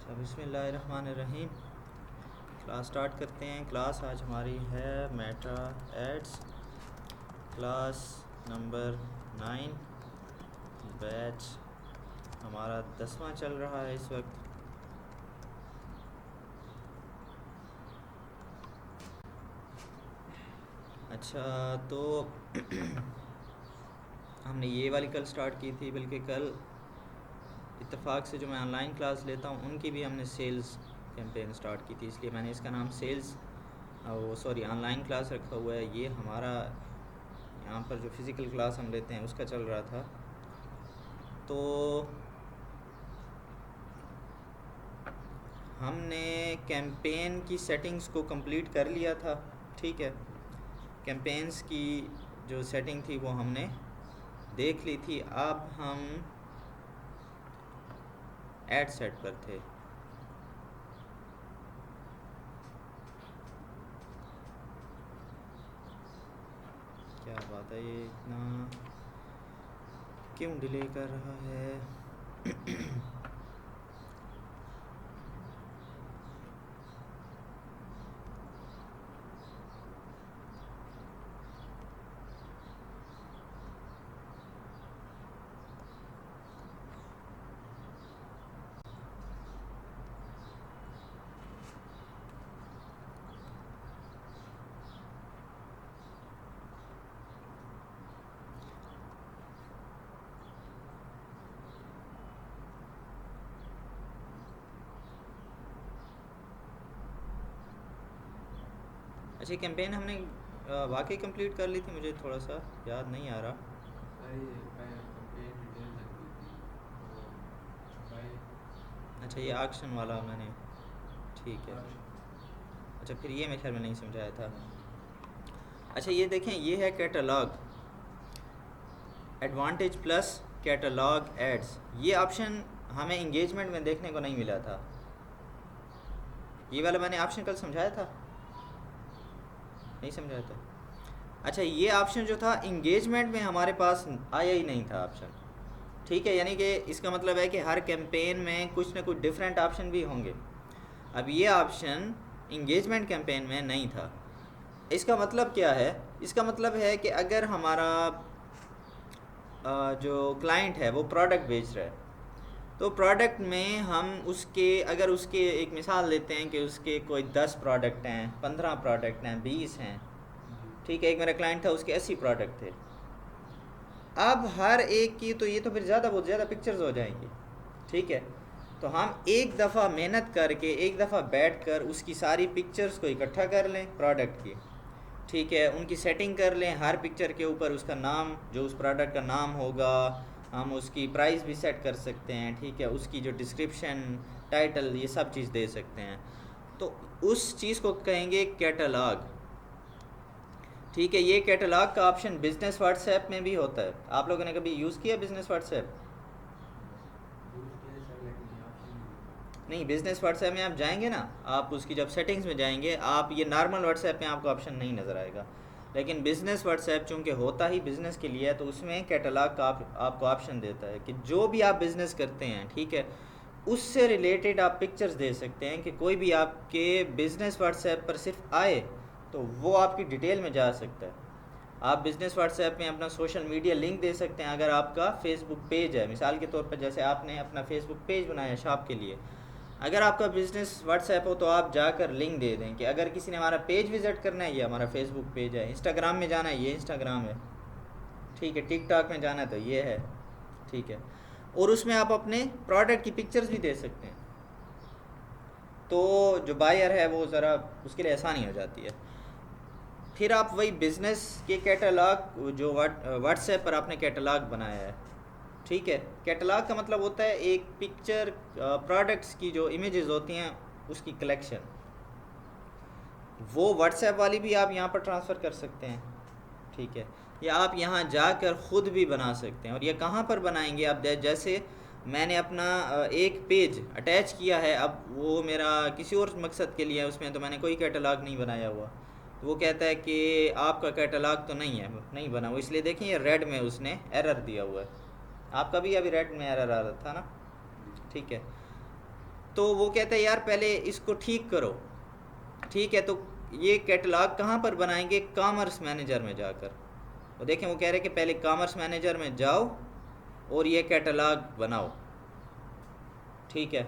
अच्छा, बिस्मिल्लाहिर्रहमानिर्रहीम। Class start करते हैं। क्लास आज हमारी है Meta ads, class number 9, batch हमारा 10वां चल रहा है इस वक्त। अच्छा, तो हमने ये वाली कल स्टार्ट की थी, बल्कि कल इत्तेफाक से जो मैं ऑनलाइन क्लास लेता हूँ उनकी भी हमने सेल्स कैंपेन स्टार्ट की थी, इसलिए मैंने इसका नाम सेल्स ऑनलाइन क्लास रखा हुआ है। ये हमारा यहाँ पर जो फ़िज़िकल क्लास हम लेते हैं उसका चल रहा था। तो हमने कैंपेन की सेटिंग्स को कंप्लीट कर लिया था, ठीक है। कैंपेन्स की जो सेटिंग थी वो हमने देख ली थी। अब हम ऐड सेट पर थे। क्या बात है, ये इतना क्यों डिले कर रहा है? अच्छा, कैंपेन हमने वाकई कंप्लीट कर ली थी, मुझे थोड़ा सा याद नहीं आ रहा। अच्छा, ये ऑक्शन वाला मैंने, ठीक है। अच्छा, फिर ये मेरे ख्याल में नहीं समझाया था। अच्छा, ये देखें, ये है catalogue, advantage plus catalogue ads. ये ऑप्शन हमें इंगेजमेंट में देखने को नहीं मिला था। ये वाला मैंने ऑप्शन कल समझाया था, नहीं समझाया था? अच्छा, ये ऑप्शन जो था इंगेजमेंट में हमारे पास आया ही नहीं था ऑप्शन, ठीक है। यानी कि इसका मतलब है कि हर कैंपेन में कुछ ना कुछ डिफरेंट ऑप्शन भी होंगे। अब ये ऑप्शन इंगेजमेंट कैंपेन में नहीं था। इसका मतलब क्या है? इसका मतलब है कि अगर हमारा जो क्लाइंट है वो प्रोडक्ट बेच रहा है, तो प्रोडक्ट में हम उसके, अगर उसके एक मिसाल लेते हैं कि उसके कोई 10 प्रोडक्ट हैं, 15 प्रोडक्ट हैं, 20 हैं, ठीक है। एक मेरा क्लाइंट था, उसके 80 प्रोडक्ट थे। अब हर एक की तो ये तो फिर बहुत ज़्यादा पिक्चर्स हो जाएंगी, ठीक है। तो हम एक दफ़ा मेहनत करके, एक दफ़ा बैठ कर उसकी सारी पिक्चर्स को इकट्ठा कर लें प्रोडक्ट की, ठीक है। उनकी सेटिंग कर लें, हर पिक्चर के ऊपर उसका नाम, जो उस प्रोडक्ट का नाम होगा, हम उसकी प्राइस भी सेट कर सकते हैं, ठीक है। उसकी जो डिस्क्रिप्शन, टाइटल, ये सब चीज़ दे सकते हैं। तो उस चीज़ को कहेंगे कैटलॉग, ठीक है। ये कैटलॉग का ऑप्शन बिजनेस व्हाट्सएप में भी होता है। आप लोगों ने कभी यूज़ किया बिजनेस व्हाट्सएप? नहीं, बिजनेस व्हाट्सएप में आप जाएंगे ना, आप उसकी जब सेटिंग्स में जाएंगे, आप ये नॉर्मल व्हाट्सएप में आपको ऑप्शन नहीं नज़र आएगा, लेकिन बिज़नेस व्हाट्सएप चूँकि होता ही बिज़नेस के लिए है, तो उसमें कैटलॉग का आपको ऑप्शन देता है कि जो भी आप बिज़नेस करते हैं, ठीक है, उससे रिलेटेड आप पिक्चर्स दे सकते हैं। कि कोई भी आपके बिज़नेस व्हाट्सएप पर सिर्फ आए तो वो आपकी डिटेल में जा सकता है। आप बिज़नेस व्हाट्सएप में अपना सोशल मीडिया लिंक दे सकते हैं। अगर आपका फेसबुक पेज है, मिसाल के तौर पर जैसे आपने अपना फेसबुक पेज बनाया शॉप के लिए, अगर आपका बिज़नेस व्हाट्सएप हो तो आप जाकर लिंक दे दें कि अगर किसी ने हमारा पेज विज़िट करना है, ये हमारा फेसबुक पेज है। इंस्टाग्राम में जाना है, ये इंस्टाग्राम है, ठीक है। टिकटॉक में जाना है तो ये है, ठीक है। और उसमें आप अपने प्रोडक्ट की पिक्चर्स भी दे सकते हैं, तो जो बायर है वो ज़रा उसके लिए आसानी हो जाती है। फिर आप वही बिज़नेस के कैटलॉग, जो व्हाट्सएप पर आपने कैटलॉग बनाया है, ठीक है। कैटलॉग का मतलब होता है एक पिक्चर, प्रोडक्ट्स की जो इमेजेस होती हैं उसकी कलेक्शन। वो व्हाट्सएप वाली भी आप यहाँ पर ट्रांसफ़र कर सकते हैं, ठीक है। या आप यहाँ जाकर ख़ुद भी बना सकते हैं। और ये कहाँ पर बनाएंगे आप? जैसे मैंने अपना एक पेज अटैच किया है, अब वो मेरा किसी और मकसद के लिए है, उसमें तो मैंने कोई कैटलॉग नहीं बनाया हुआ। तो वो कहता है कि आपका कैटलॉग तो नहीं है, नहीं बना वो, इसलिए देखें ये रेड में उसने एरर दिया हुआ है। आपका भी अभी रेड में एरर आ रहा था ना, ठीक है। तो वो कहता है यार पहले इसको ठीक करो। ठीक है, तो ये कैटलॉग कहाँ पर बनाएंगे? कॉमर्स मैनेजर में जाकर। वो देखें, वो कह रहे हैं कि पहले कॉमर्स मैनेजर में जाओ और ये कैटलॉग बनाओ। ठीक है,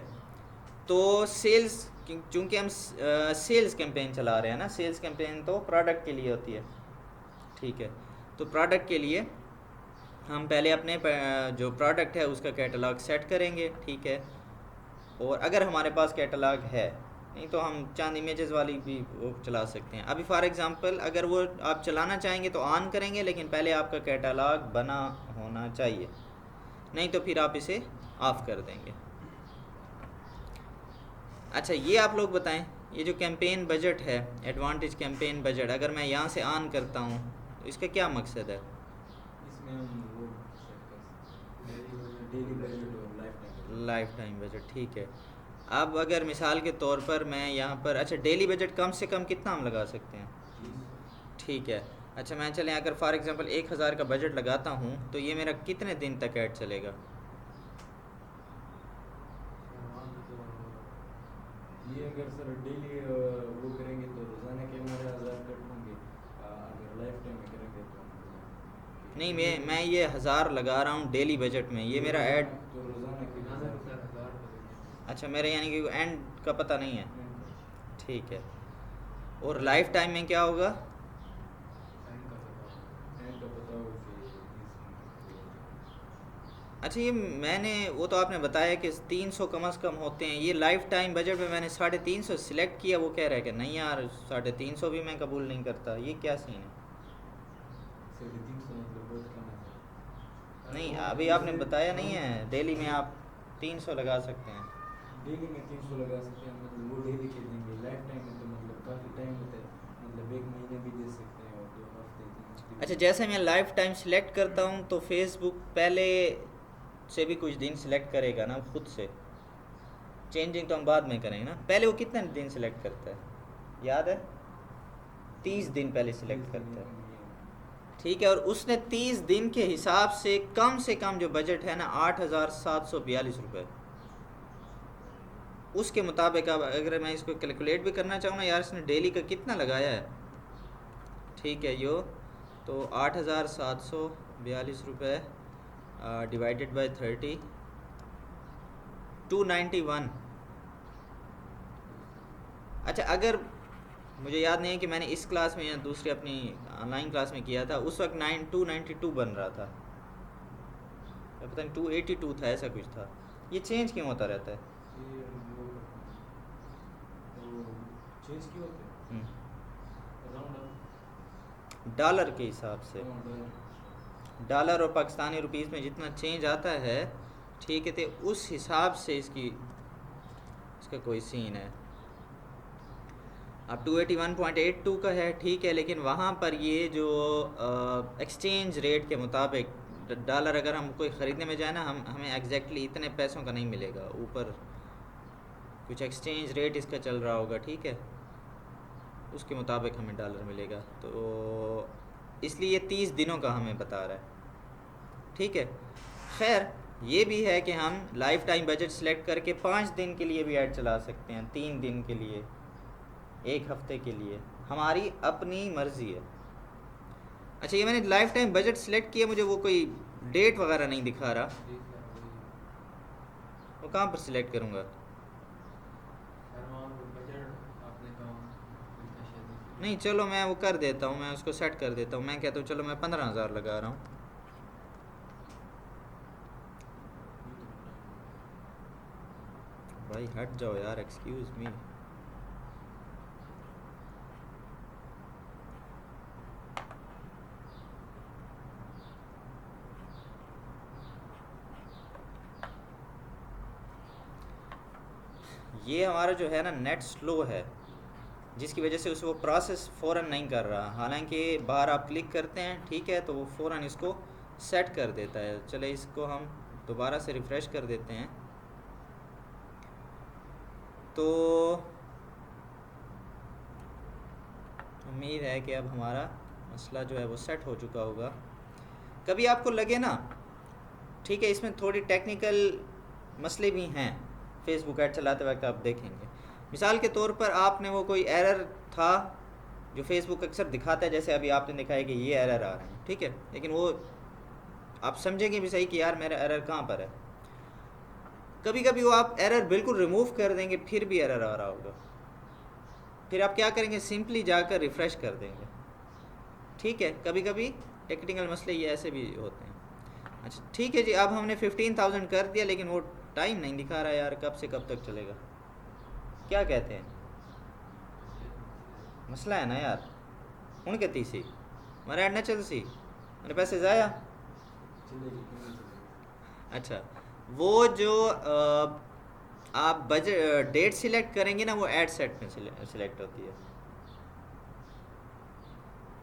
तो सेल्स, चूँकि हम सेल्स कैंपेन चला रहे हैं ना, सेल्स कैंपेन तो प्रोडक्ट के लिए होती है। ठीक है, तो प्रोडक्ट के लिए हम पहले अपने जो प्रोडक्ट है उसका कैटलॉग सेट करेंगे। ठीक है, और अगर हमारे पास कैटलॉग है, नहीं तो हम चंद इमेजेस वाली भी वो चला सकते हैं। अभी फॉर एग्जांपल अगर वो आप चलाना चाहेंगे तो ऑन करेंगे, लेकिन पहले आपका कैटलॉग बना होना चाहिए, नहीं तो फिर आप इसे ऑफ़ कर देंगे। अच्छा, ये आप लोग बताएं, ये जो कैंपेन बजट है, एडवांटेज कैंपेन बजट, अगर मैं यहाँ से ऑन करता हूँ तो इसका क्या मकसद है? इसमें हम वो डेली बजट और लाइफ टाइम बजट। ठीक है, अब अगर मिसाल के तौर पर मैं यहाँ पर, अच्छा डेली बजट कम से कम कितना हम लगा सकते हैं? ठीक है, अच्छा मैं चलें अगर फॉर एग्जांपल 1000 का बजट लगाता हूँ तो ये मेरा कितने दिन तक ऐड चलेगा? ये अगर सर डेली वो करेंगे तो रोज़ाना के हमारे 1000 कट होंगे, अगर लाइफ टाइम में करेंगे तो नहीं, मैं ये 1000 लगा रहा हूँ डेली बजट में, ये मेरा ऐड। तो रोज़ाना के 1000। अच्छा, मेरे यानी कि एंड का पता नहीं है। ठीक है, और लाइफ टाइम में क्या होगा? अच्छा, ये मैंने वो तो आपने बताया कि 300 कम से कम होते हैं, ये लाइफ टाइम बजट में मैंने 350 सिलेक्ट किया, वो कह रहा है कि नहीं यार 350 भी मैं कबूल नहीं करता। ये क्या सीन है? 350 मतलब बहुत कम है। नहीं, अभी आपने बताया नहीं है डेली में आप 300 लगा सकते हैं। डेली में 300 लगा सकते हैं, मतलब वो डेली के देंगे। लाइफ टाइम में तो मतलब काफ़ी टाइम होता है, मतलब 1 महीने भी दे सकते हैं और 2 हफ्ते। अच्छा, जैसे मैं लाइफ टाइम सिलेक्ट करता हूँ तो फेसबुक पहले से भी कुछ दिन सिलेक्ट करेगा ना खुद से? चेंजिंग तो हम बाद में करेंगे ना, पहले वो कितने दिन सिलेक्ट करता है याद है? 30 दिन पहले सिलेक्ट करता है। ठीक है, और उसने 30 दिन के हिसाब से कम जो बजट है ना 8742 रुपये, उसके मुताबिक अब अगर मैं इसको कैलकुलेट भी करना चाहूँ ना यार, इसने डेली का कितना लगाया है। ठीक है, यो तो 8742 रुपये डिवाइडेड बाय 30, 291। अच्छा, अगर मुझे याद नहीं है कि मैंने इस क्लास में या दूसरी अपनी ऑनलाइन क्लास में किया था, उस वक्त 292 बन रहा था, पता नहीं 282 था, ऐसा कुछ था। ये चेंज क्यों होता रहता है? चेंज क्यों होते हैं? डॉलर के हिसाब से, डॉलर और पाकिस्तानी रुपीस में जितना चेंज आता है, ठीक है, तो उस हिसाब से इसका कोई सीन है। अब 281.82 का है, ठीक है, लेकिन वहाँ पर ये जो एक्सचेंज रेट के मुताबिक डॉलर अगर हम कोई ख़रीदने में जाए ना, हमें एग्जैक्टली इतने पैसों का नहीं मिलेगा, ऊपर कुछ एक्सचेंज रेट इसका चल रहा होगा। ठीक है, उसके मुताबिक हमें डॉलर मिलेगा, तो इसलिए 30 दिनों का हमें बता रहा है। ठीक है, खैर ये भी है कि हम लाइफ टाइम बजट सेलेक्ट करके 5 दिन के लिए भी ऐड चला सकते हैं, 3 दिन के लिए, 1 हफ्ते के लिए, हमारी अपनी मर्ज़ी है। अच्छा, ये मैंने लाइफ टाइम बजट सेलेक्ट किया, मुझे वो कोई डेट वगैरह नहीं दिखा रहा, वो कहाँ पर सिलेक्ट करूँगा? नहीं, चलो मैं वो कर देता हूँ, मैं उसको सेट कर देता हूँ। मैं कहता हूँ चलो मैं 15,000 लगा रहा हूँ। भाई हट जाओ यार, एक्सक्यूज़ मी। ये हमारा जो है ना नेट स्लो है, जिसकी वजह से उस वो प्रोसेस फ़ौरन नहीं कर रहा। हालांकि बाहर आप क्लिक करते हैं, ठीक है, तो वो फ़ौरन इसको सेट कर देता है। चले इसको हम दोबारा से रिफ़्रेश कर देते हैं, तो उम्मीद है कि अब हमारा मसला जो है वो सेट हो चुका होगा। कभी आपको लगे ना, ठीक है, इसमें थोड़ी टेक्निकल मसले भी हैं, फेसबुक ऐड चलाते वक्त आप देखेंगे। मिसाल के तौर पर आपने वो कोई एरर था जो फेसबुक अक्सर दिखाता है, जैसे अभी आपने दिखाया कि ये एरर आ रहे हैं, ठीक है, लेकिन वो आप समझेंगे भी सही कि यार मेरा एरर कहाँ पर है। कभी कभी वो आप एरर बिल्कुल रिमूव कर देंगे फिर भी एरर आ रहा होगा, फिर आप क्या करेंगे, सिंपली जाकर रिफ़्रेश कर देंगे, ठीक है। कभी कभी टेक्निकल मसले ये ऐसे भी होते हैं। अच्छा ठीक है जी, अब हमने 15,000 कर दिया लेकिन वो टाइम नहीं दिखा रहा यार, कब से कब तक चलेगा, क्या कहते हैं, मसला है ना यार। हूँ कहती सी मेरा ऐड ना चल सी, मेरे पैसे ज़ाया। चलेगी क्यों नहीं चलेगी। अच्छा, वो जो आप बजट डेट सिलेक्ट करेंगे ना, वो ऐड सेट में सिलेक्ट होती है।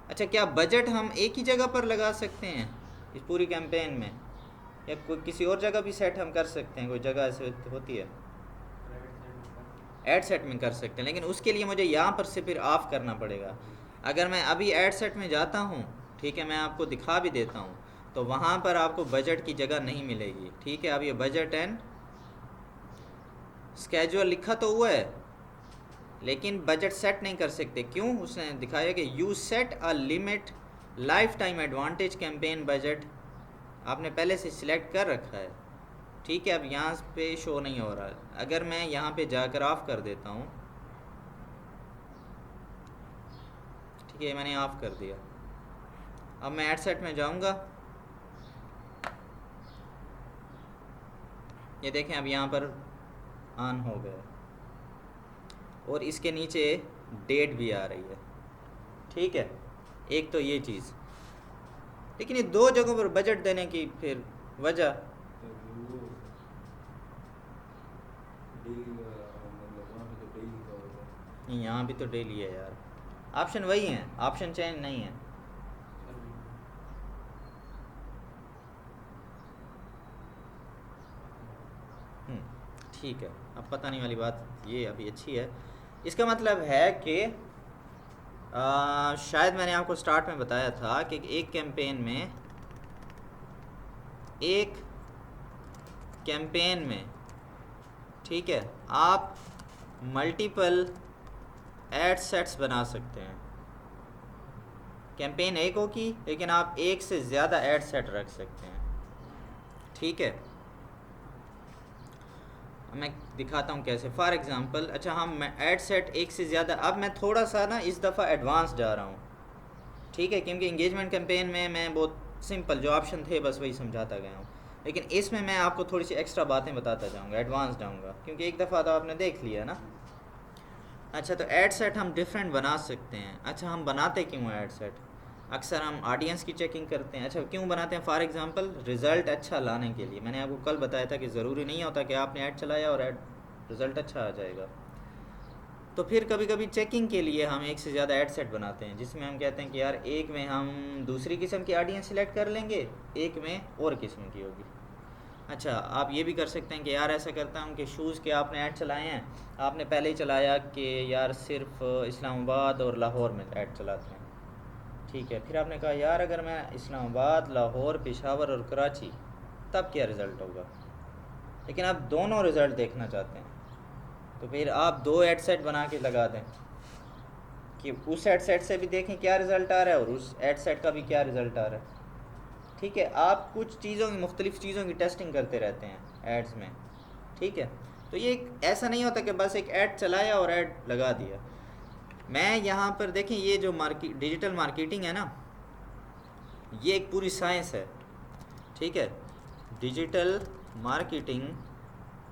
अच्छा, क्या बजट हम एक ही जगह पर लगा सकते हैं इस पूरी कैंपेन में, या कोई किसी और जगह भी सेट हम कर सकते हैं, कोई जगह ऐसे होती है ऐड सेट में कर सकते हैं, लेकिन उसके लिए मुझे यहाँ पर से फिर ऑफ करना पड़ेगा। अगर मैं अभी ऐड सेट में जाता हूँ, ठीक है, मैं आपको दिखा भी देता हूँ, तो वहाँ पर आपको बजट की जगह नहीं मिलेगी, ठीक है। अब ये बजट एंड स्केजुअल लिखा तो हुआ है लेकिन बजट सेट नहीं कर सकते, क्यों, उसने दिखाया कि you set a limit life time advantage campaign budget, आपने पहले से सिलेक्ट कर रखा है, ठीक है। अब यहाँ पे शो नहीं हो रहा, अगर मैं यहाँ पे जाकर ऑफ कर देता हूँ, ठीक है, मैंने ऑफ कर दिया। अब मैं एड सेट में जाऊँगा, ये देखें अब यहाँ पर ऑन हो गया और इसके नीचे डेट भी आ रही है, ठीक है। एक तो ये चीज़, लेकिन ये दो जगहों पर बजट देने की फिर वजह, तो वो डेली मतलब वहाँ पे तो डेली का होता है। नहीं यहाँ भी तो डेली है यार, ऑप्शन वही है, ऑप्शन चेंज नहीं है। ठीक है, अब पता नहीं वाली बात ये अभी अच्छी है। इसका मतलब है कि शायद मैंने आपको स्टार्ट में बताया था कि एक कैंपेन में, ठीक है, आप मल्टीपल एड सेट्स बना सकते हैं। कैंपेन एक होगी लेकिन आप एक से ज़्यादा ऐड सेट रख सकते हैं, ठीक है। मैं दिखाता हूँ कैसे। फॉर एग्ज़ाम्पल, अच्छा हम ऐड सेट एक से ज़्यादा, अब मैं थोड़ा सा ना इस दफ़ा एडवांस जा रहा हूँ, ठीक है, क्योंकि इंगेजमेंट कैंपेन में मैं बहुत सिंपल जो ऑप्शन थे बस वही समझाता गया हूँ, लेकिन इसमें मैं आपको थोड़ी सी एक्स्ट्रा बातें बताता जाऊँगा, एडवांस जाऊँगा, क्योंकि एक दफ़ा तो आपने देख लिया ना। अच्छा, तो ऐड सेट हम डिफरेंट बना सकते हैं। अच्छा, हम बनाते क्यों हैं ऐड सेट, अक्सर हम ऑडियंस की चेकिंग करते हैं। अच्छा, क्यों बनाते हैं, फॉर एग्जांपल रिज़ल्ट अच्छा लाने के लिए। मैंने आपको कल बताया था कि ज़रूरी नहीं होता कि आपने ऐड चलाया और ऐड रिज़ल्ट अच्छा आ जाएगा। तो फिर कभी कभी चेकिंग के लिए हम एक से ज़्यादा ऐड सेट बनाते हैं, जिसमें हम कहते हैं कि यार एक में हम दूसरी किस्म की ऑडियंस सिलेक्ट कर लेंगे, एक में और किस्म की होगी। अच्छा, आप ये भी कर सकते हैं कि यार ऐसा करता हूँ कि शूज़ के आपने ऐड चलाए हैं, आपने पहले ही चलाया कि यार सिर्फ इस्लामाबाद और लाहौर में ऐड चलाते हैं, ठीक है। फिर आपने कहा यार अगर मैं इस्लामाबाद, लाहौर, पेशावर और कराची, तब क्या रिज़ल्ट होगा, लेकिन आप दोनों रिज़ल्ट देखना चाहते हैं, तो फिर आप दो ऐड सेट बना के लगा दें कि उस ऐड सेट से भी देखें क्या रिज़ल्ट आ रहा है और उस ऐड सेट का भी क्या रिज़ल्ट आ रहा है, ठीक है। आप कुछ चीज़ों की, मुख्तलिफ़ चीज़ों की टेस्टिंग करते रहते हैं एड्स में, ठीक है। तो ये ऐसा नहीं होता कि बस एक ऐड चलाया और ऐड लगा दिया। मैं यहाँ पर देखें, ये जो डिजिटल मार्केटिंग है ना, ये एक पूरी साइंस है, ठीक है, डिजिटल मार्केटिंग।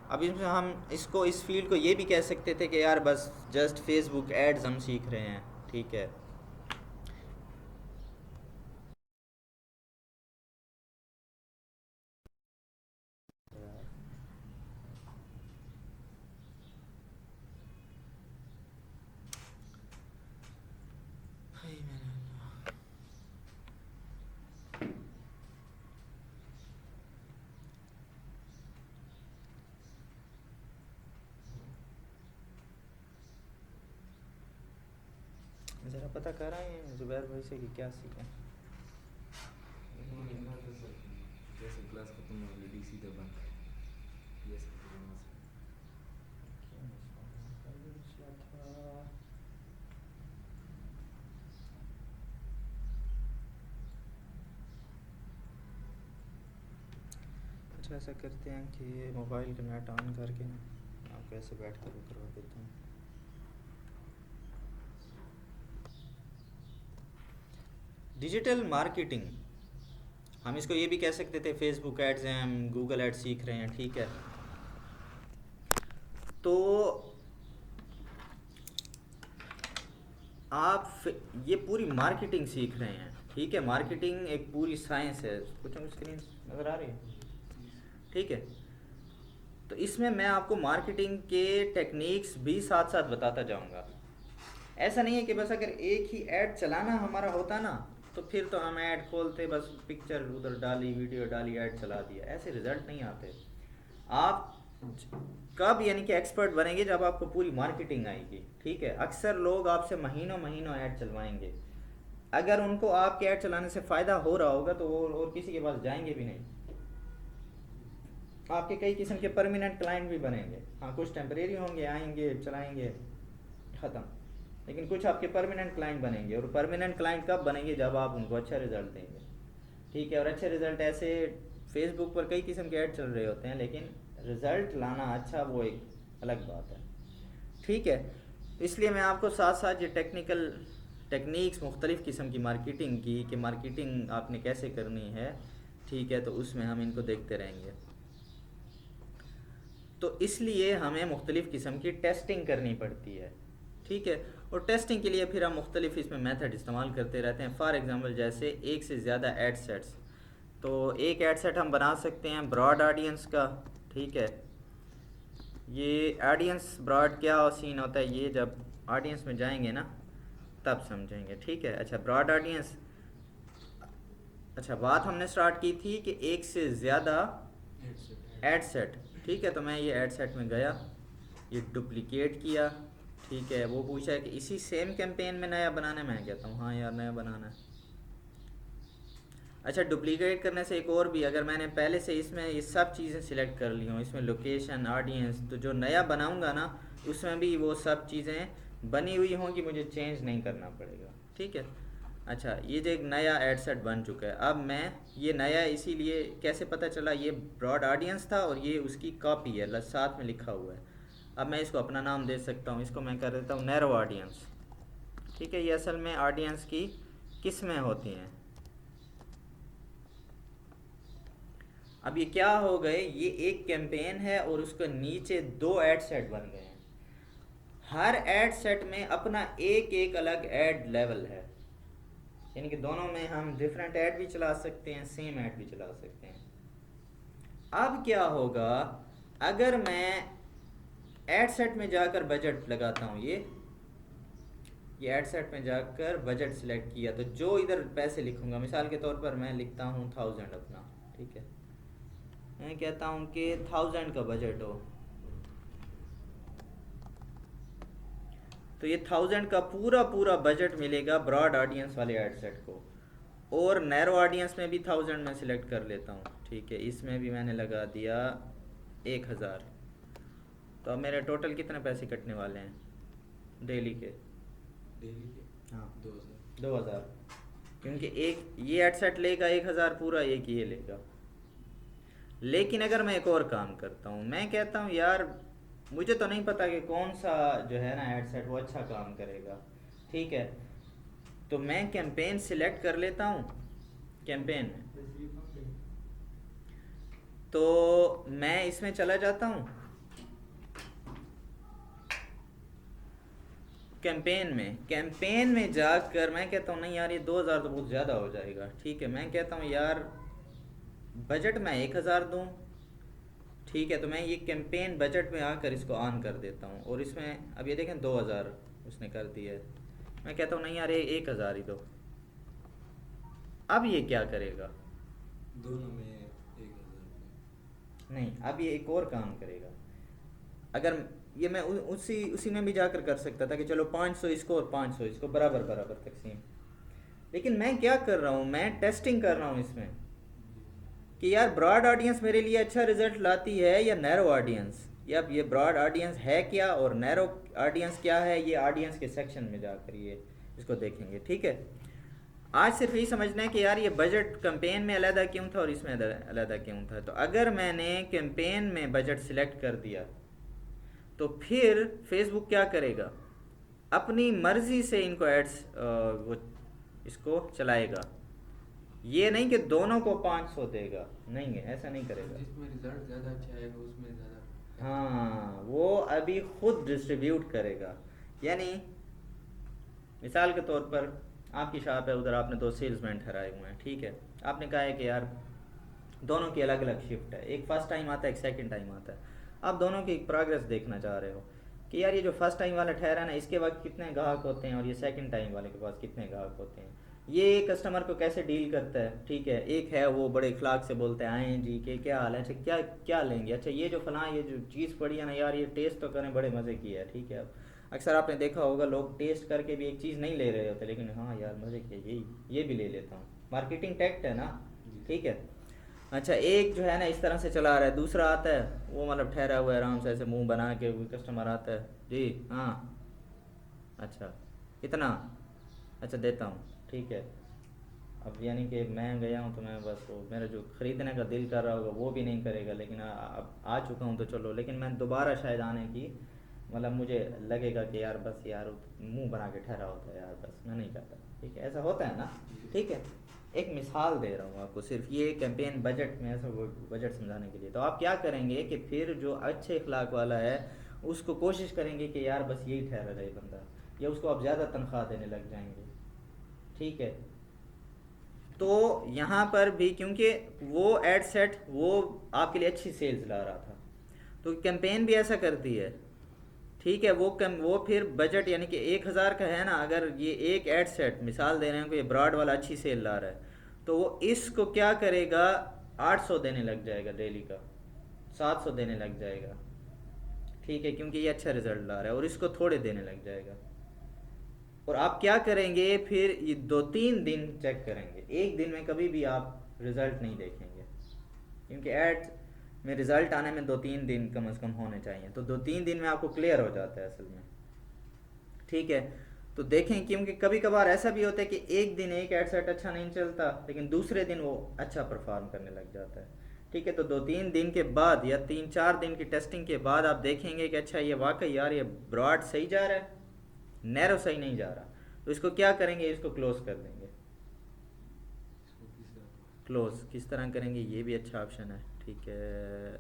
अब इसमें हम इसको, इस फील्ड को ये भी कह सकते थे कि यार बस जस्ट फेसबुक एड्स हम सीख रहे हैं, ठीक है। ज़रा पता कर रहे हैं ज़ुबैर भाई से कि क्या सीखें। उन्होंने कहा था सर कि जैसे क्लास खत्म होगी सीधा बंद, ये सब वहाँ से अच्छा ऐसा करते हैं कि ये मोबाइल का नेट ऑन करके ना आपको ऐसे बैठ कर करवा देता हूँ। डिजिटल मार्केटिंग, हम इसको ये भी कह सकते थे फेसबुक एड्स हैं, हम गूगल एड्स सीख रहे हैं, ठीक है। तो ये पूरी मार्केटिंग सीख रहे हैं, ठीक है। मार्केटिंग एक पूरी साइंस है। कुछ स्क्रीन नज़र आ रही है, ठीक है। तो इसमें मैं आपको मार्केटिंग के टेक्निक्स भी साथ साथ बताता जाऊंगा। ऐसा नहीं है कि बस अगर एक ही ऐड चलाना हमारा होता ना तो फिर तो हम ऐड खोलते, बस पिक्चर उधर डाली, वीडियो डाली, ऐड चला दिया, ऐसे रिजल्ट नहीं आते। आप कब यानी कि एक्सपर्ट बनेंगे जब आपको पूरी मार्केटिंग आएगी, ठीक है। अक्सर लोग आपसे महीनों महीनों ऐड चलवाएंगे, अगर उनको आपके ऐड चलाने से फ़ायदा हो रहा होगा तो वो और किसी के पास जाएंगे भी नहीं। आपके कई किस्म के परमानेंट क्लाइंट भी बनेंगे, हाँ कुछ टेम्परेरी होंगे, आएंगे चलाएंगे ख़त्म, लेकिन कुछ आपके परमानेंट क्लाइंट बनेंगे। और परमानेंट क्लाइंट कब बनेंगे, जब आप उनको अच्छा रिजल्ट देंगे, ठीक है। और अच्छे रिजल्ट ऐसे, फेसबुक पर कई किस्म के ऐड चल रहे होते हैं, लेकिन रिज़ल्ट लाना अच्छा वो एक अलग बात है, ठीक है। इसलिए मैं आपको साथ साथ ये टेक्निकल टेक्निक्स मुख्तलिफ़ किस्म की मार्केटिंग की कि मार्केटिंग आपने कैसे करनी है, ठीक है, तो उसमें हम इनको देखते रहेंगे। तो इसलिए हमें मुख्तलिफ़ किस्म की टेस्टिंग करनी पड़ती है, ठीक है। और टेस्टिंग के लिए फिर हम मुख्तलिफ़ इसमें मेथड इस्तेमाल करते रहते हैं। फॉर एग्ज़ाम्पल जैसे एक से ज़्यादा एड सेट्स, तो एक एड सेट हम बना सकते हैं ब्रॉड ऑडियंस का, ठीक है। ये ऑडियंस ब्रॉड क्या सीन होता है, ये जब ऑडियंस में जाएंगे ना तब समझेंगे, ठीक है। अच्छा ब्रॉड ऑडियंस, अच्छा बात हमने स्टार्ट की थी कि एक से ज़्यादा एड सेट, ठीक है। तो मैं ये एड सेट में गया, ये डुप्लिकेट किया, ठीक है। वो पूछा है कि इसी सेम कैंपेन में नया बनाना है, मैं कहता हूँ हाँ यार नया बनाना है। अच्छा डुप्लीकेट करने से एक और भी, अगर मैंने पहले से इसमें ये सब चीज़ें सिलेक्ट कर ली हों, इसमें लोकेशन, ऑडियंस, तो जो नया बनाऊंगा ना उसमें भी वो सब चीज़ें बनी हुई हों कि मुझे चेंज नहीं करना पड़ेगा, ठीक है। अच्छा ये जो एक नया एड सेट बन चुका है, अब मैं ये नया इसीलिए कैसे पता चला, ये ब्रॉड ऑडियंस था और ये उसकी कॉपी है, साथ में लिखा हुआ है। अब मैं इसको अपना नाम दे सकता हूँ, इसको मैं कर देता हूँ नैरो ऑडियंस, ठीक है। ये असल में ऑडियंस की किस्में होती हैं। अब ये क्या हो गए, ये एक कैंपेन है और उसके नीचे दो ऐड सेट बन गए हैं। हर ऐड सेट में अपना एक एक अलग ऐड लेवल है, यानी कि दोनों में हम डिफरेंट ऐड भी चला सकते हैं, सेम ऐड भी चला सकते हैं। अब क्या होगा, अगर मैं ऐड सेट में जाकर बजट लगाता हूँ, ये ऐड सेट में जाकर बजट सिलेक्ट किया, तो जो इधर पैसे लिखूंगा, मिसाल के तौर पर मैं लिखता हूँ 1000 अपना, ठीक है। मैं कहता हूँ कि 1000 का बजट हो, तो ये 1000 का पूरा पूरा बजट मिलेगा ब्रॉड ऑडियंस वाले एड सेट को। और नैरो ऑडियंस में भी 1000 में सिलेक्ट कर लेता हूँ, ठीक है। इसमें भी मैंने लगा दिया 1000, तो अब मेरे टोटल कितने पैसे कटने वाले हैं डेली के, हाँ 2000, क्योंकि एक ये एड सेट लेगा 1000 पूरा, एक ये लेगा। लेकिन अगर मैं एक और काम करता हूँ, मैं कहता हूँ यार मुझे तो नहीं पता कि कौन सा जो है ना एड सेट वो अच्छा काम करेगा, ठीक है। तो मैं कैंपेन सिलेक्ट कर लेता हूँ, कैंपेन में तो मैं इसमें चला जाता हूँ, कैंपेन में जाकर मैं कहता हूँ नहीं यार ये 2000 तो बहुत ज़्यादा हो जाएगा, ठीक है। मैं कहता हूँ यार बजट मैं 1000 दूँ, ठीक है। तो मैं ये कैंपेन बजट में आकर इसको ऑन कर देता हूँ और इसमें अब ये देखें 2000 उसने कर दिया है। मैं कहता हूँ नहीं यार ये 1000 ही दो। अब ये क्या करेगा, दोनों में 1000 नहीं अब ये एक और काम करेगा। अगर ये मैं उसी में भी जाकर कर सकता था कि चलो 500 इसको और 500 इसको बराबर बराबर तकसीम, लेकिन मैं क्या कर रहा हूँ, मैं टेस्टिंग कर रहा हूँ इसमें कि यार ब्रॉड ऑडियंस मेरे लिए अच्छा रिजल्ट लाती है या नैरो ऑडियंस, या ये ब्रॉड ऑडियंस है क्या और नैरो ऑडियंस क्या है, ये ऑडियंस के सेक्शन में जाकर ये इसको देखेंगे, ठीक है। आज सिर्फ यही समझना है कि यार ये बजट कैंपेन में अलहदा क्यों था और इसमें अलहदा क्यों था। तो अगर मैंने कैंपेन में बजट सिलेक्ट कर दिया तो फिर फेसबुक क्या करेगा, अपनी मर्जी से इनको एड्स वो इसको चलाएगा। ये नहीं कि दोनों को 500 देगा, नहीं है, ऐसा नहीं करेगा। जिसमें रिजल्ट ज़्यादा अच्छा आएगा उसमें ज़्यादा। हाँ, वो अभी खुद डिस्ट्रीब्यूट करेगा। यानी मिसाल के तौर पर आपकी शॉप है, उधर आपने 2 सेल्समैन ठहराए हुए हैं, ठीक है। आपने कहा है कि यार दोनों की अलग अलग शिफ्ट है, एक फ़र्स्ट टाइम आता है, एक सेकंड टाइम आता है। आप दोनों की प्रोग्रेस देखना चाह रहे हो कि यार ये जो फर्स्ट टाइम वाला ठहरा है ना, इसके बाद कितने ग्राहक होते हैं और ये सेकंड टाइम वाले के पास कितने ग्राहक होते हैं, ये कस्टमर को कैसे डील करता है, ठीक है। एक है वो बड़े इखलाक से बोलते हैं आए जी के क्या हाल है, अच्छा क्या क्या लेंगे, अच्छा ये जो फलां ये जो चीज़ पड़ी है ना यार ये टेस्ट तो करें, बड़े मज़े की है, ठीक है। अब अक्सर आपने देखा होगा लोग टेस्ट करके भी एक चीज़ नहीं ले रहे होते, लेकिन हाँ यार मज़े की है, यही ये भी ले लेता हूँ। मार्केटिंग टैक्ट है ना, ठीक है। अच्छा एक जो है ना इस तरह से चला रहा है, दूसरा आता है वो मतलब ठहरा हुआ है आराम से ऐसे मुंह बना के, कोई कस्टमर आता है जी हाँ अच्छा कितना, अच्छा देता हूँ, ठीक है। अब यानी कि मैं गया हूँ तो मैं बस वो मेरा जो ख़रीदने का दिल कर रहा होगा वो भी नहीं करेगा, लेकिन अब आ चुका हूँ तो चलो, लेकिन मैं दोबारा शायद आने की मतलब मुझे लगेगा कि यार बस यार मुंह बना के ठहरा होता है यार, बस मैं नहीं चाहता, ठीक है। ऐसा होता है ना, ठीक है। एक मिसाल दे रहा हूँ आपको, सिर्फ ये कैंपेन बजट में ऐसा वो बजट समझाने के लिए। तो आप क्या करेंगे कि फिर जो अच्छे इखलाक वाला है उसको कोशिश करेंगे कि यार बस यही ठहरा रहे बंदा, या उसको आप ज़्यादा तनख्वाह देने लग जाएंगे, ठीक है। तो यहाँ पर भी क्योंकि वो एड सेट वो आपके लिए अच्छी सेल्स ला रहा था, तो कैंपेन भी ऐसा करती है, ठीक है। वो फिर बजट यानी कि 1000 का है ना, अगर ये एक एड सेट मिसाल दे रहे हैं कि ये ब्रॉड वाला अच्छी सेल ला रहा है, तो वो इसको क्या करेगा 800 देने लग जाएगा डेली का, 700 देने लग जाएगा, ठीक है, क्योंकि ये अच्छा रिजल्ट ला रहा है, और इसको थोड़े देने लग जाएगा। और आप क्या करेंगे फिर ये 2-3 दिन चेक करेंगे, एक दिन में कभी भी आप रिज़ल्ट नहीं देखेंगे, क्योंकि एड में रिज़ल्ट आने में 2-3 दिन कम से कम होने चाहिए। तो 2-3 दिन में आपको क्लियर हो जाता है असल में, ठीक है। तो देखें, क्योंकि कभी कभार ऐसा भी होता है कि एक दिन एक एड सेट अच्छा नहीं चलता, लेकिन दूसरे दिन वो अच्छा परफॉर्म करने लग जाता है, ठीक है। तो 2-3 दिन के बाद या 3-4 दिन की टेस्टिंग के बाद आप देखेंगे कि अच्छा ये वाकई यार ये ब्रॉड सही जा रहा है, नैरो सही नहीं जा रहा, तो इसको क्या करेंगे, इसको क्लोज कर देंगे। क्लोज किस तरह करेंगे, ये भी अच्छा ऑप्शन है, ठीक है।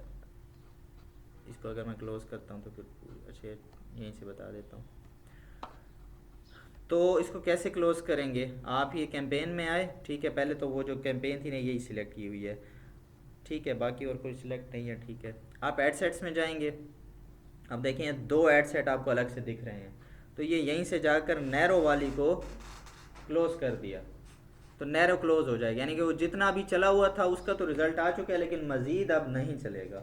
इसको अगर मैं क्लोज करता हूँ तो फिर अच्छे यहीं से बता देता हूँ। तो इसको कैसे क्लोज करेंगे, आप ये कैंपेन में आए, ठीक है। पहले तो वो जो कैंपेन थी ना यही सिलेक्ट की हुई है, ठीक है, बाकी और कोई सिलेक्ट नहीं है, ठीक है। आप एड सेट्स में जाएंगे, अब देखें 2 एड सेट आपको अलग से दिख रहे हैं, तो ये यहीं से जाकर नैरो वाली को क्लोज़ कर दिया, तो नैरो क्लोज़ हो जाएगा, यानी कि वो जितना भी चला हुआ था उसका तो रिज़ल्ट आ चुका है, लेकिन मज़ीद अब नहीं चलेगा।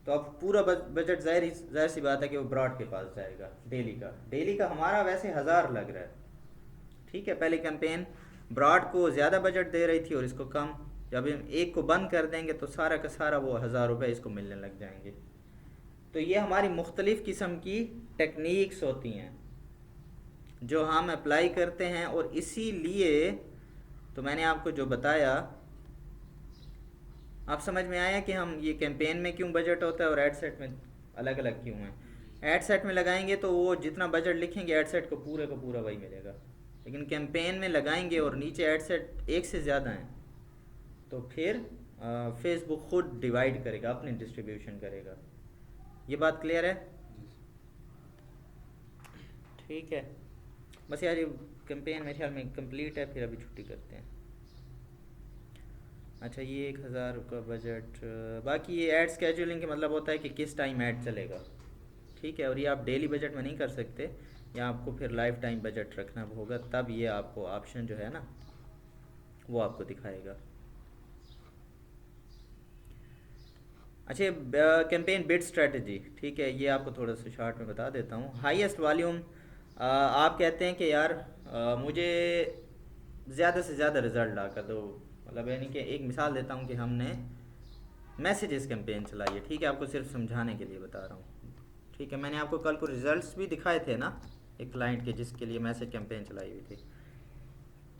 तो अब पूरा बजट ज़ाहिर सी बात है कि वो ब्रॉड के पास जाएगा। डेली का हमारा वैसे 1000 लग रहा है, ठीक है। पहले कैंपेन ब्रॉड को ज़्यादा बजट दे रही थी और इसको कम, जब हम एक को बंद कर देंगे तो सारा का सारा वो 1000 रुपये इसको मिलने लग जाएंगे। तो ये हमारी मुख्तलिफ़ किस्म की टेक्निक्स होती हैं जो हम अप्लाई करते हैं, और इसीलिए तो मैंने आपको जो बताया आप समझ में आया कि हम ये कैंपेन में क्यों बजट होता है और एड सेट में अलग अलग क्यों हैं। एड सेट में लगाएंगे तो वो जितना बजट लिखेंगे एड सेट को पूरा वही मिलेगा, लेकिन कैंपेन में लगाएंगे और नीचे एड सेट एक से ज़्यादा हैं तो फिर फेसबुक खुद डिवाइड करेगा, अपनी डिस्ट्रीब्यूशन करेगा। ये बात क्लियर है, ठीक है। बस यार ये कैंपेन मेरे ख्याल में कंप्लीट है, फिर अभी छुट्टी करते हैं। अच्छा ये 1000 का बजट, बाकी ये ऐड स्केजुलिंग का मतलब होता है कि किस टाइम ऐड चलेगा, ठीक है। और ये आप डेली बजट में नहीं कर सकते, या आपको फिर लाइफ टाइम बजट रखना होगा, तब ये आपको ऑप्शन जो है ना वो आपको दिखाएगा। अच्छा कैंपेन बिड स्ट्रेटजी, ठीक है, ये आपको थोड़ा सा शॉर्ट में बता देता हूँ। हाईएस्ट वॉल्यूम, आप कहते हैं कि यार मुझे ज़्यादा से ज़्यादा रिज़ल्ट ला कर दो, मतलब यानी कि एक मिसाल देता हूँ कि हमने मैसेजेस कैंपेन चलाई है, ठीक है, आपको सिर्फ समझाने के लिए बता रहा हूँ, ठीक है। मैंने आपको कल को रिजल्ट्स भी दिखाए थे ना एक क्लाइंट के जिसके लिए मैसेज कैंपेन चलाई हुई थी।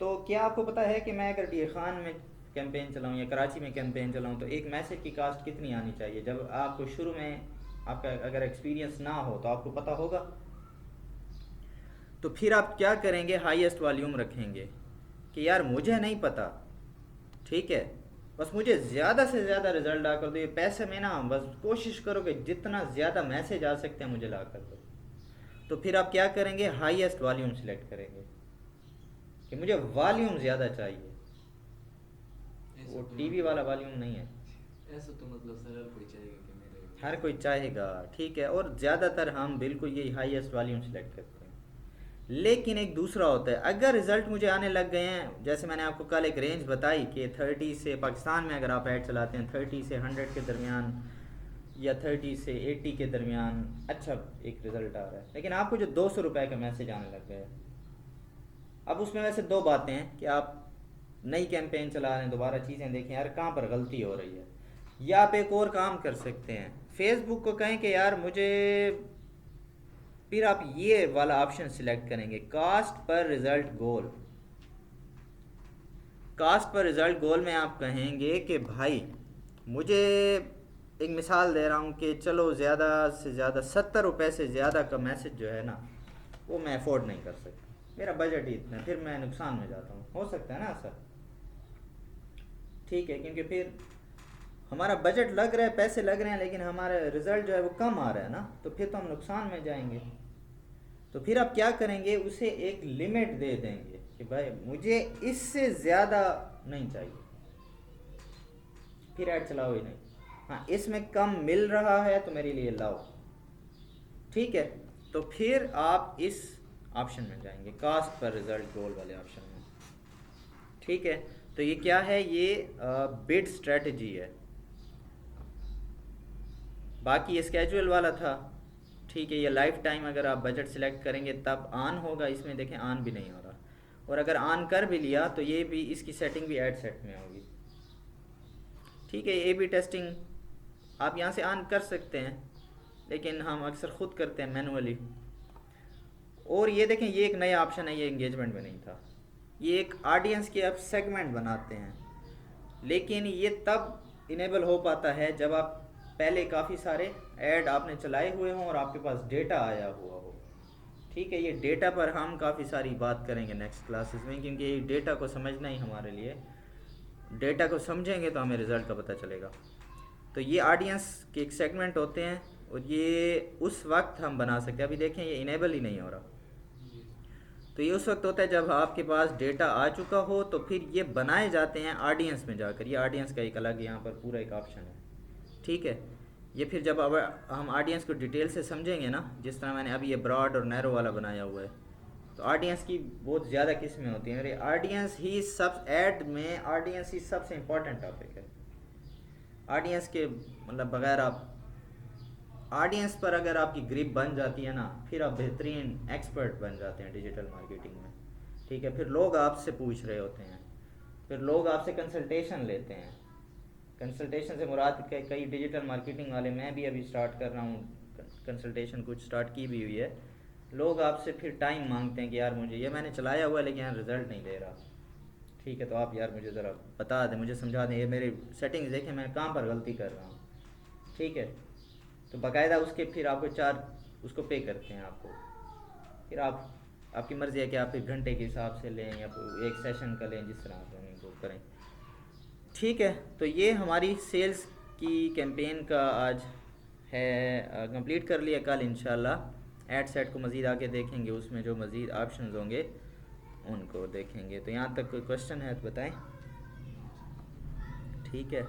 तो क्या आपको पता है कि मैं अगर डीर खान में कैंपेन चलाऊँ या कराची में कैंपेन चलाऊँ तो एक मैसेज की कास्ट कितनी आनी चाहिए? जब आपको शुरू में आपका अगर एक्सपीरियंस ना हो तो आपको पता होगा। तो फिर आप क्या करेंगे, हाईएस्ट वॉल्यूम रखेंगे कि यार मुझे नहीं पता, ठीक है, बस मुझे ज़्यादा से ज़्यादा रिज़ल्ट ला कर दो। ये पैसे में ना बस कोशिश करो कि जितना ज़्यादा मैसेज आ सकते हैं मुझे ला कर दो। तो फिर आप क्या करेंगे, हाईएस्ट वॉल्यूम सिलेक्ट करेंगे कि मुझे वॉल्यूम ज़्यादा चाहिए, वो टीवी वाला वॉल्यूम नहीं है। ऐसा तो मतलब सर हर कोई चाहेगा कि मेरे हर कोई चाहेगा, ठीक है, और ज़्यादातर हम बिल्कुल यही हाईएस्ट वॉल्यूम सिलेक्ट करते हैं। लेकिन एक दूसरा होता है, अगर रिज़ल्ट मुझे आने लग गए हैं, जैसे मैंने आपको कल एक रेंज बताई कि 30 से, पाकिस्तान में अगर आप ऐड चलाते हैं 30 से 100 के दरमियान या 30 से 80 के दरमियान अच्छा एक रिज़ल्ट आ रहा है, लेकिन आपको जो 200 रुपये का मैसेज आने लग गया है, अब उसमें वैसे दो बातें हैं कि आप नई कैंपेन चला रहे हैं, दोबारा चीज़ें देखें यार कहाँ पर गलती हो रही है, या आप एक और काम कर सकते हैं, फेसबुक को कहें कि यार मुझे, फिर आप ये वाला ऑप्शन सिलेक्ट करेंगे, कास्ट पर रिजल्ट गोल। कास्ट पर रिजल्ट गोल में आप कहेंगे कि भाई मुझे, एक मिसाल दे रहा हूँ कि चलो ज़्यादा से ज़्यादा 70 रुपये से ज़्यादा का मैसेज जो है ना वो मैं अफोर्ड नहीं कर सकता, मेरा बजट ही इतना है, फिर मैं नुकसान में जाता हूँ। हो सकता है ना ऐसा, ठीक है, क्योंकि फिर हमारा बजट लग रहा है, पैसे लग रहे हैं, लेकिन हमारा रिज़ल्ट जो है वो कम आ रहा है ना, तो फिर तो हम नुकसान में जाएंगे। तो फिर आप क्या करेंगे, उसे एक लिमिट दे देंगे कि भाई मुझे इससे ज़्यादा नहीं चाहिए, फिर ऐड चलाओ ही नहीं। हाँ, इसमें कम मिल रहा है तो मेरे लिए लाओ, ठीक है। तो फिर आप इस ऑप्शन में जाएंगे, कास्ट पर रिजल्ट गोल वाले ऑप्शन में, ठीक है। तो ये क्या है, ये बिड स्ट्रेटजी है। बाकी ये स्केजुअल वाला था, ठीक है। ये लाइफ टाइम अगर आप बजट सिलेक्ट करेंगे तब ऑन होगा, इसमें देखें ऑन भी नहीं हो रहा, और अगर ऑन कर भी लिया तो ये भी, इसकी सेटिंग भी ऐड सेट में होगी, ठीक है। ए बी टेस्टिंग आप यहाँ से ऑन कर सकते हैं, लेकिन हम अक्सर ख़ुद करते हैं मैनुअली। और ये देखें, ये एक नया ऑप्शन है, ये एंगेजमेंट में नहीं था, ये एक ऑडियंस के आप सेगमेंट बनाते हैं, लेकिन ये तब इनेबल हो पाता है जब आप पहले काफ़ी सारे ऐड आपने चलाए हुए हों और आपके पास डेटा आया हुआ हो, ठीक है। ये डेटा पर हम काफ़ी सारी बात करेंगे नेक्स्ट क्लासेस में, क्योंकि ये डेटा को समझना ही हमारे लिए, डेटा को समझेंगे तो हमें रिज़ल्ट का पता चलेगा। तो ये ऑडियंस के एक सेगमेंट होते हैं, और ये उस वक्त हम बना सकते हैं, अभी देखें ये इनेबल ही नहीं हो रहा, तो ये उस वक्त होता है जब आपके पास डेटा आ चुका हो, तो फिर ये बनाए जाते हैं ऑडियंस में जाकर। ये ऑडियंस का एक अलग यहाँ पर पूरा एक ऑप्शन है, ठीक है। ये फिर जब अब हम ऑडियंस को डिटेल से समझेंगे ना, जिस तरह मैंने अभी ये ब्रॉड और नैरो वाला बनाया हुआ है, तो ऑडियंस की बहुत ज़्यादा किस्में होती हैं, और ये ऑडियंस ही सब ऐड में ऑडियंस ही सबसे इम्पोर्टेंट टॉपिक है। ऑडियंस के मतलब बगैर आप, ऑडियंस पर अगर आपकी ग्रिप बन जाती है ना, फिर आप बेहतरीन एक्सपर्ट बन जाते हैं डिजिटल मार्केटिंग में, ठीक है। फिर लोग आपसे पूछ रहे होते हैं, फिर लोग आपसे कंसल्टेशन लेते हैं। कंसल्टेशन से मुराद कई डिजिटल मार्केटिंग वाले, मैं भी अभी स्टार्ट कर रहा हूँ कंसल्टेशन, कुछ स्टार्ट की भी हुई है। लोग आपसे फिर टाइम मांगते हैं कि यार मुझे ये मैंने चलाया हुआ है लेकिन यार रिज़ल्ट नहीं दे रहा, ठीक है, तो आप यार मुझे ज़रा बता दें, मुझे समझा दें, ये मेरी सेटिंग्स देखें मैं कहाँ पर गलती कर रहा हूँ, ठीक है। तो बाकायदा उसके फिर आपको उसको पे करते हैं आपको, फिर आपकी मर्ज़ी है कि आप एक घंटे के हिसाब से लें या एक सेशन का लें, जिस तरह आप उनको करें, ठीक है। तो ये हमारी सेल्स की कैंपेन का आज है कंप्लीट कर लिया। कल इंशाल्लाह ऐड सेट को मज़ीद आगे देखेंगे, उसमें जो मज़ीद ऑप्शंस होंगे उनको देखेंगे। तो यहाँ तक कोई क्वेश्चन है तो बताएं, ठीक है।